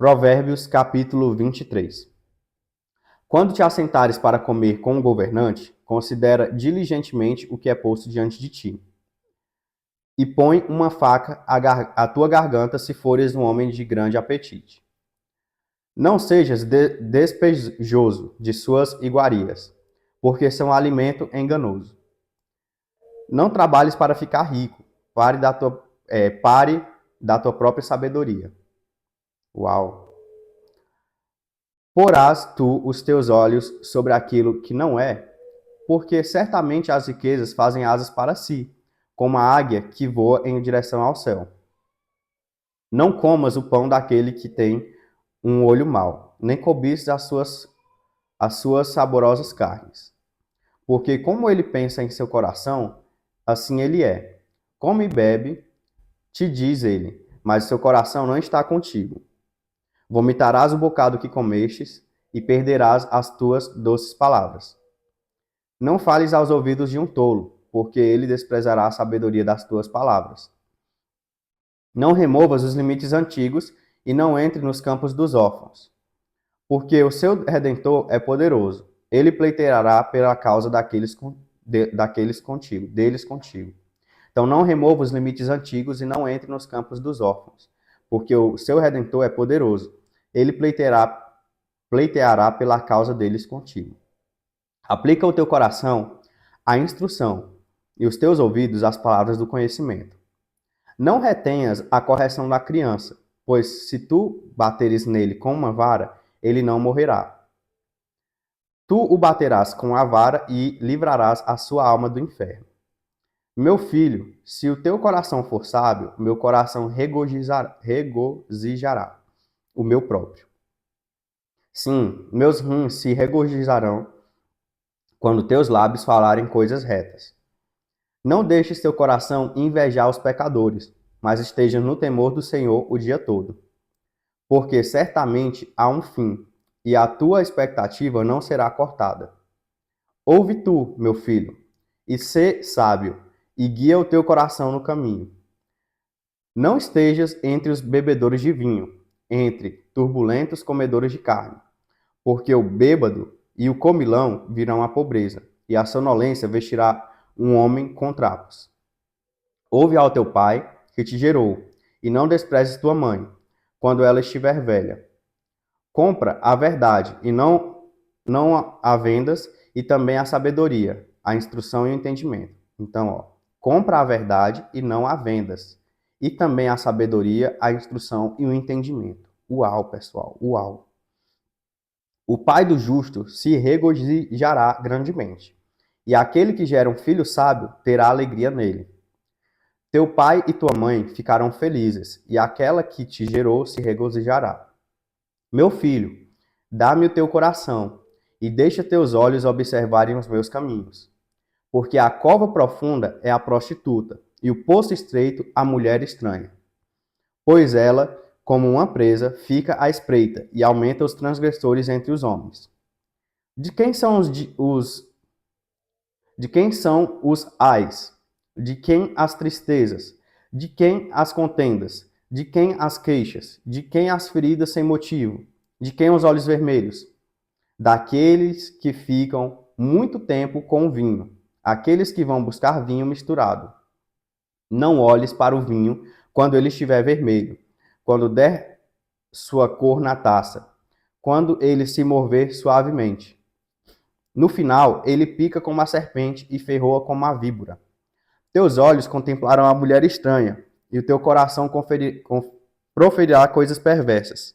Provérbios capítulo 23. Quando te assentares para comer com o governante, considera diligentemente o que é posto diante de ti. E põe uma faca à tua garganta se fores um homem de grande apetite. Não sejas despejoso de suas iguarias, porque são alimento enganoso. Não trabalhes para ficar rico, pare da tua própria sabedoria. Uau! Porás tu os teus olhos sobre aquilo que não é, porque certamente as riquezas fazem asas para si, como a águia que voa em direção ao céu. Não comas o pão daquele que tem um olho mau, nem cobices as suas saborosas carnes. Porque como ele pensa em seu coração, assim ele é. Come e bebe, te diz ele, mas seu coração não está contigo. Vomitarás o bocado que comestes e perderás as tuas doces palavras. Não fales aos ouvidos de um tolo, porque ele desprezará a sabedoria das tuas palavras. Não removas os limites antigos e não entre nos campos dos órfãos, porque o seu Redentor é poderoso. Ele pleiteará pela causa deles contigo. Então não remova os limites antigos e não entre nos campos dos órfãos, porque o seu Redentor é poderoso. Ele pleiteará pela causa deles contigo. Aplica o teu coração à instrução e os teus ouvidos às palavras do conhecimento. Não retenhas a correção da criança, pois se tu bateres nele com uma vara, ele não morrerá. Tu o baterás com a vara e livrarás a sua alma do inferno. Meu filho, se o teu coração for sábio, meu coração regozijará o meu próprio. Sim, meus rins se regozijarão quando teus lábios falarem coisas retas. Não deixes teu coração invejar os pecadores, mas esteja no temor do Senhor o dia todo. Porque certamente há um fim, e a tua expectativa não será cortada. Ouve tu, meu filho, e sê sábio, e guia o teu coração no caminho. Não estejas entre os bebedores de vinho, entre turbulentos comedores de carne, porque o bêbado e o comilão virão à pobreza, e a sonolência vestirá um homem com trapos. Ouve ao teu pai, que te gerou, e não desprezes tua mãe, quando ela estiver velha. Compra a verdade, e não a vendas, e também a sabedoria, a instrução e o entendimento. Então, compra a verdade e não a vendas, e também a sabedoria, a instrução e o entendimento. Uau, pessoal, uau! O pai do justo se regozijará grandemente, e aquele que gera um filho sábio terá alegria nele. Teu pai e tua mãe ficarão felizes, e aquela que te gerou se regozijará. Meu filho, dá-me o teu coração, e deixa teus olhos observarem os meus caminhos. Porque a cova profunda é a prostituta, e o poço estreito a mulher estranha. Pois ela, como uma presa, fica à espreita, e aumenta os transgressores entre os homens. De quem são os ais? De quem as tristezas? De quem as contendas? De quem as queixas? De quem as feridas sem motivo? De quem os olhos vermelhos? Daqueles que ficam muito tempo com o vinho, aqueles que vão buscar vinho misturado. Não olhes para o vinho quando ele estiver vermelho, quando der sua cor na taça, quando ele se mover suavemente. No final, ele pica como a serpente e ferroa como a víbora. Teus olhos contemplarão a mulher estranha, e o teu coração proferirá coisas perversas.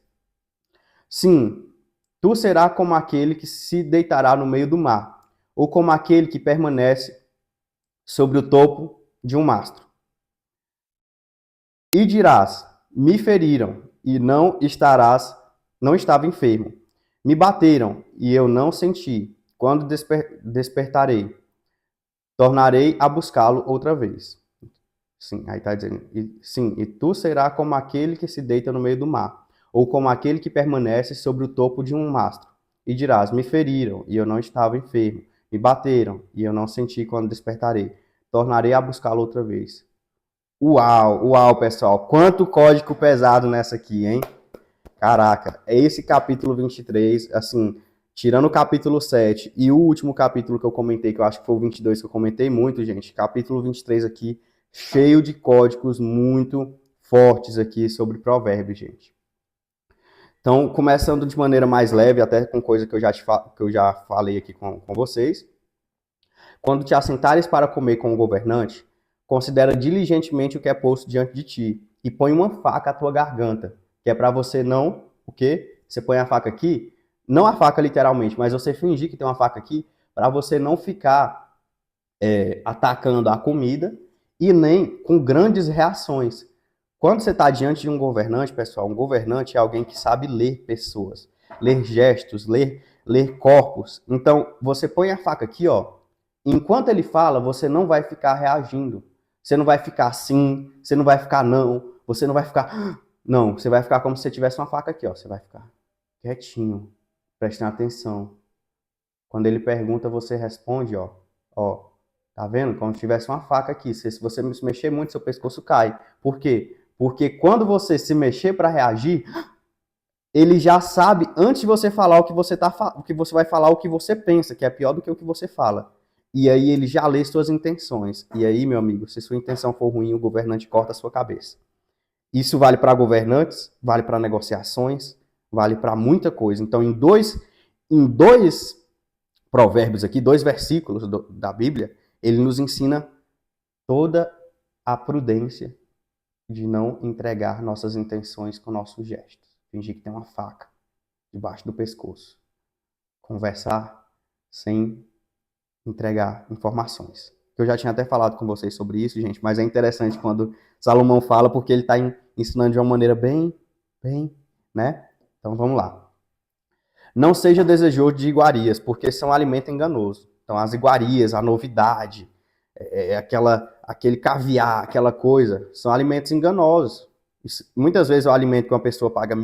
Sim, tu serás como aquele que se deitará no meio do mar, ou como aquele que permanece sobre o topo de um mastro. E dirás: me feriram, e não estava enfermo. Me bateram, e eu não senti. Quando despertarei, tornarei a buscá-lo outra vez. Sim, aí está dizendo, e tu serás como aquele que se deita no meio do mar, ou como aquele que permanece sobre o topo de um mastro. E dirás: me feriram, e eu não estava enfermo. Me bateram, e eu não senti quando despertarei. Tornarei a buscá-lo outra vez. Uau, uau, pessoal. Quanto código pesado nessa aqui, hein? Caraca, é esse capítulo 23, assim, tirando o capítulo 7 e o último capítulo que eu comentei, que eu acho que foi o 22 que eu comentei muito, gente. Capítulo 23 aqui, cheio de códigos muito fortes aqui sobre provérbios, gente. Então, começando de maneira mais leve, até com coisa que eu já falei aqui com vocês. Quando te assentares para comer com o governante, considera diligentemente o que é posto diante de ti, e põe uma faca à tua garganta, que é para você não, o quê? Você põe a faca aqui, não a faca literalmente, mas você fingir que tem uma faca aqui, para você não ficar atacando a comida e nem com grandes reações. Quando você está diante de um governante, pessoal, um governante é alguém que sabe ler pessoas, ler gestos, ler corpos. Então, você põe a faca aqui, ó. Enquanto ele fala, você não vai ficar reagindo. Você não vai ficar sim, você não vai ficar não, você não vai ficar. Não, você vai ficar como se você tivesse uma faca aqui, ó. Você vai ficar quietinho, prestando atenção. Quando ele pergunta, você responde, ó. Ó, tá vendo? Como se tivesse uma faca aqui. Se você se mexer muito, seu pescoço cai. Por quê? Porque quando você se mexer para reagir, ele já sabe antes de você falar o que você vai falar, o que você pensa, que é pior do que o que você fala. E aí ele já lê suas intenções. E aí, meu amigo, se sua intenção for ruim, o governante corta a sua cabeça. Isso vale para governantes, vale para negociações, vale para muita coisa. Então, em dois provérbios aqui, 2 versículos da Bíblia, ele nos ensina toda a prudência de não entregar nossas intenções com nossos gestos. Fingir que tem uma faca debaixo do pescoço. Conversar sem entregar informações. Eu já tinha até falado com vocês sobre isso, gente, mas é interessante quando Salomão fala, porque ele está ensinando de uma maneira bem, né? Então vamos lá. Não seja desejoso de iguarias, porque são alimento enganoso. Então as iguarias, a novidade, aquele caviar, aquela coisa, são alimentos enganosos. Muitas vezes o alimento que uma pessoa paga,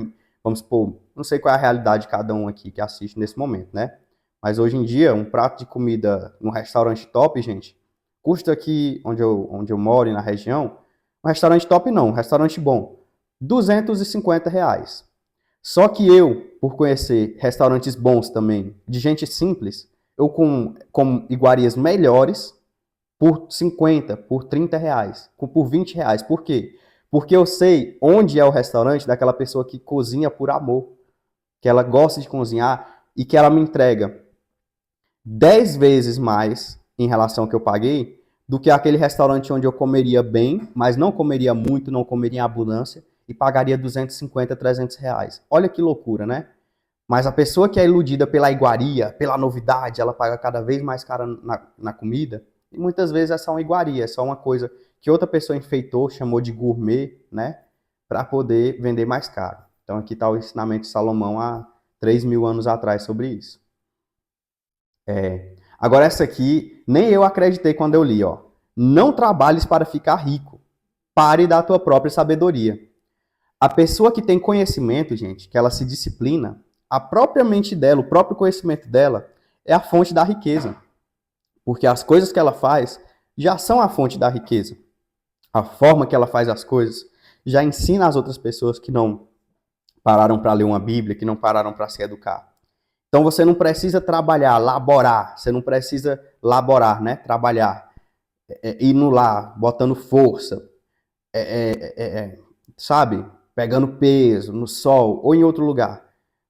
vamos supor, não sei qual é a realidade de cada um aqui que assiste nesse momento, né? Mas hoje em dia, um prato de comida num restaurante top, gente, custa aqui onde eu moro e na região, um restaurante top não, um restaurante bom, R$ 250. Só que eu, por conhecer restaurantes bons também, de gente simples, eu com iguarias melhores por 50, por R$ 30, por R$ 20. Por quê? Porque eu sei onde é o restaurante daquela pessoa que cozinha por amor, que ela gosta de cozinhar e que ela me entrega 10 vezes mais em relação ao que eu paguei do que aquele restaurante onde eu comeria bem, mas não comeria muito, não comeria em abundância e pagaria 250, R$ 300. Olha que loucura, né? Mas a pessoa que é iludida pela iguaria, pela novidade, ela paga cada vez mais cara na comida. E muitas vezes é só uma iguaria, é só uma coisa que outra pessoa enfeitou, chamou de gourmet, né? Para poder vender mais caro. Então aqui está o ensinamento de Salomão há 3.000 anos atrás sobre isso. Agora essa aqui, nem eu acreditei quando eu li, ó. Não trabalhes para ficar rico. Pare da tua própria sabedoria. A pessoa que tem conhecimento, gente, que ela se disciplina, a própria mente dela, o próprio conhecimento dela, é a fonte da riqueza. Porque as coisas que ela faz já são a fonte da riqueza. A forma que ela faz as coisas já ensina as outras pessoas que não pararam para ler uma Bíblia, que não pararam para se educar. Então você não precisa trabalhar, laborar, você não precisa laborar, né? Trabalhar, indo lá, botando força, sabe? Pegando peso no sol ou em outro lugar.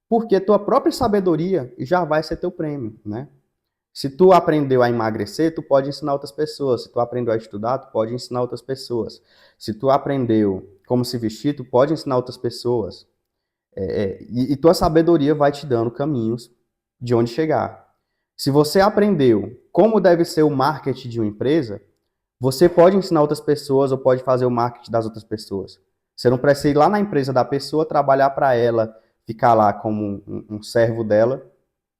Porque tua própria sabedoria já vai ser teu prêmio, né? Se tu aprendeu a emagrecer, tu pode ensinar outras pessoas. Se tu aprendeu a estudar, tu pode ensinar outras pessoas. Se tu aprendeu como se vestir, tu pode ensinar outras pessoas. E tua sabedoria vai te dando caminhos de onde chegar. Se você aprendeu como deve ser o marketing de uma empresa, você pode ensinar outras pessoas ou pode fazer o marketing das outras pessoas. Você não precisa ir lá na empresa da pessoa, trabalhar para ela, ficar lá como um servo dela,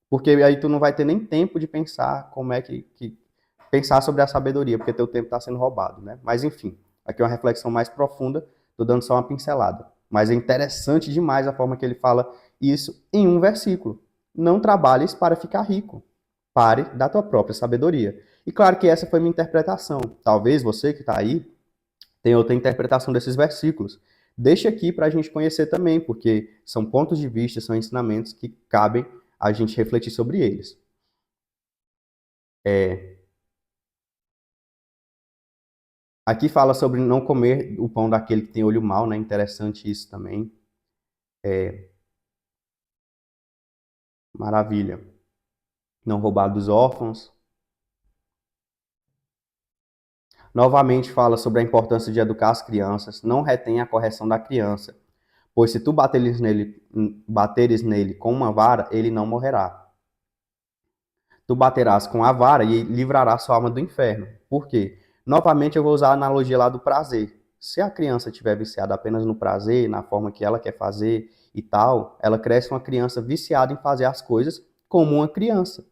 porque aí tu não vai ter nem tempo de pensar como é que pensar sobre a sabedoria, porque teu tempo está sendo roubado, né? Mas enfim, aqui é uma reflexão mais profunda, tô dando só uma pincelada. Mas é interessante demais a forma que ele fala isso em um versículo. Não trabalhes para ficar rico. Pare da tua própria sabedoria. E claro que essa foi minha interpretação. Talvez você que está aí tenha outra interpretação desses versículos. Deixa aqui para a gente conhecer também, porque são pontos de vista, são ensinamentos que cabem a gente refletir sobre eles. Aqui fala sobre não comer o pão daquele que tem olho mau, né? Interessante isso também. Maravilha. Não roubar dos órfãos. Novamente fala sobre a importância de educar as crianças. Não retém a correção da criança, pois se tu bateres nele com uma vara, ele não morrerá. Tu baterás com a vara e livrarás sua alma do inferno. Por quê? Novamente eu vou usar a analogia lá do prazer. Se a criança estiver viciada apenas no prazer, na forma que ela quer fazer e tal, ela cresce uma criança viciada em fazer as coisas como uma criança.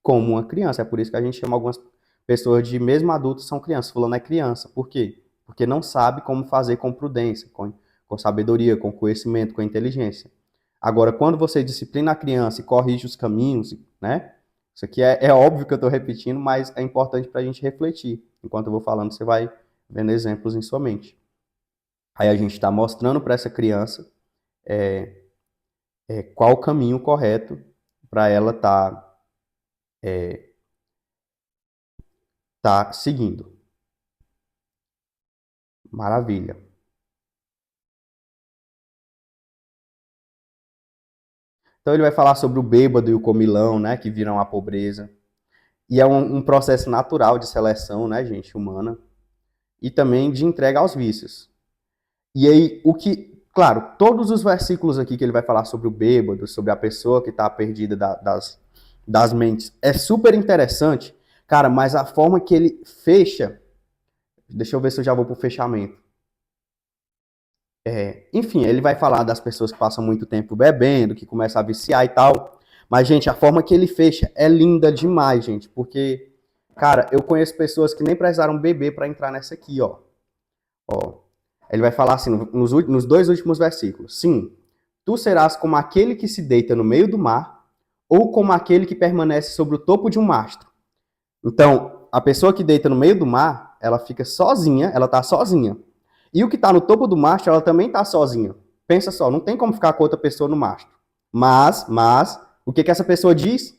Como uma criança. É por isso que a gente chama algumas pessoas de mesmo adultos são crianças. Fulano é criança. Por quê? Porque não sabe como fazer com prudência, com sabedoria, com conhecimento, com inteligência. Agora, quando você disciplina a criança e corrige os caminhos, né? Isso aqui é óbvio que eu estou repetindo, mas é importante para a gente refletir. Enquanto eu vou falando, você vai vendo exemplos em sua mente. Aí a gente está mostrando para essa criança qual o caminho correto para ela tá seguindo. Maravilha. Então ele vai falar sobre o bêbado e o comilão, né, que viram a pobreza. E é um processo natural de seleção, né, gente, humana. E também de entrega aos vícios. E aí, claro, todos os versículos aqui que ele vai falar sobre o bêbado, sobre a pessoa que está perdida das mentes, é super interessante, cara, mas a forma que ele fecha, deixa eu ver se eu já vou pro fechamento. Enfim, ele vai falar das pessoas que passam muito tempo bebendo, que começam a viciar e tal. Mas, gente, a forma que ele fecha é linda demais, gente, porque, cara, eu conheço pessoas que nem precisaram beber para entrar nessa aqui, ó. Ó, ele vai falar assim, nos dois últimos versículos. Sim, tu serás como aquele que se deita no meio do mar, ou como aquele que permanece sobre o topo de um mastro. Então, a pessoa que deita no meio do mar, ela fica sozinha, ela tá sozinha. E o que tá no topo do mastro, ela também tá sozinha. Pensa só, não tem como ficar com outra pessoa no mastro. Mas, o que essa pessoa diz?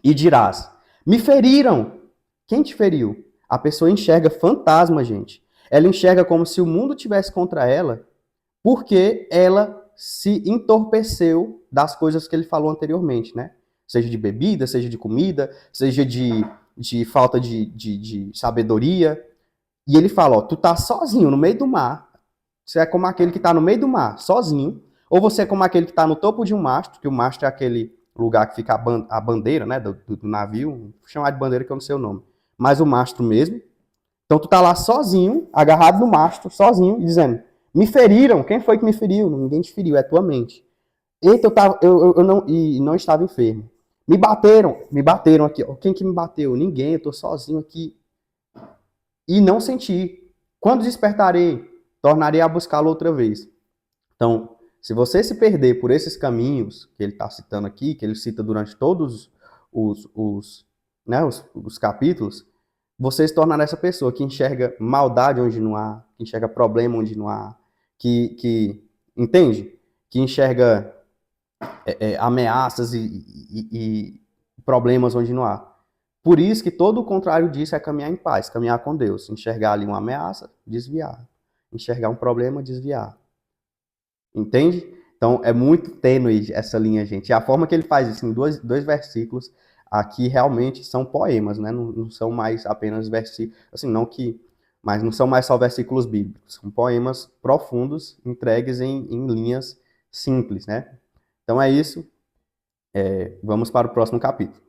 E dirás, me feriram. Quem te feriu? A pessoa enxerga fantasma, gente. Ela enxerga como se o mundo tivesse contra ela, porque ela se entorpeceu das coisas que ele falou anteriormente, né? Seja de bebida, seja de comida, seja de falta de sabedoria. E ele fala, ó, tu tá sozinho no meio do mar, você é como aquele que tá no meio do mar, sozinho, ou você é como aquele que tá no topo de um mastro, que o mastro é aquele lugar que fica a bandeira, né, do navio, vou chamar de bandeira que eu não sei o nome, mas o mastro mesmo. Então tu tá lá sozinho, agarrado no mastro, sozinho, e dizendo, me feriram, quem foi que me feriu? Ninguém te feriu, é tua mente. Eita, eu não estava enfermo. Me bateram aqui. Quem que me bateu? Ninguém, eu tô sozinho aqui. E não senti. Quando despertarei, tornarei a buscá-lo outra vez. Então, se você se perder por esses caminhos que ele está citando aqui, que ele cita durante todos os capítulos, você se tornará essa pessoa que enxerga maldade onde não há, que enxerga problema onde não há, que entende? Que enxerga ameaças e problemas onde não há. Por isso que todo o contrário disso é caminhar em paz, caminhar com Deus. Enxergar ali uma ameaça, desviar. Enxergar um problema, desviar. Entende? Então é muito tênue essa linha, gente. E a forma que ele faz isso em dois versículos, aqui realmente são poemas, né? Não são mais apenas versículos, assim, não que, mas não são mais só versículos bíblicos, são poemas profundos, entregues em linhas simples, né? Então é isso. Vamos para o próximo capítulo.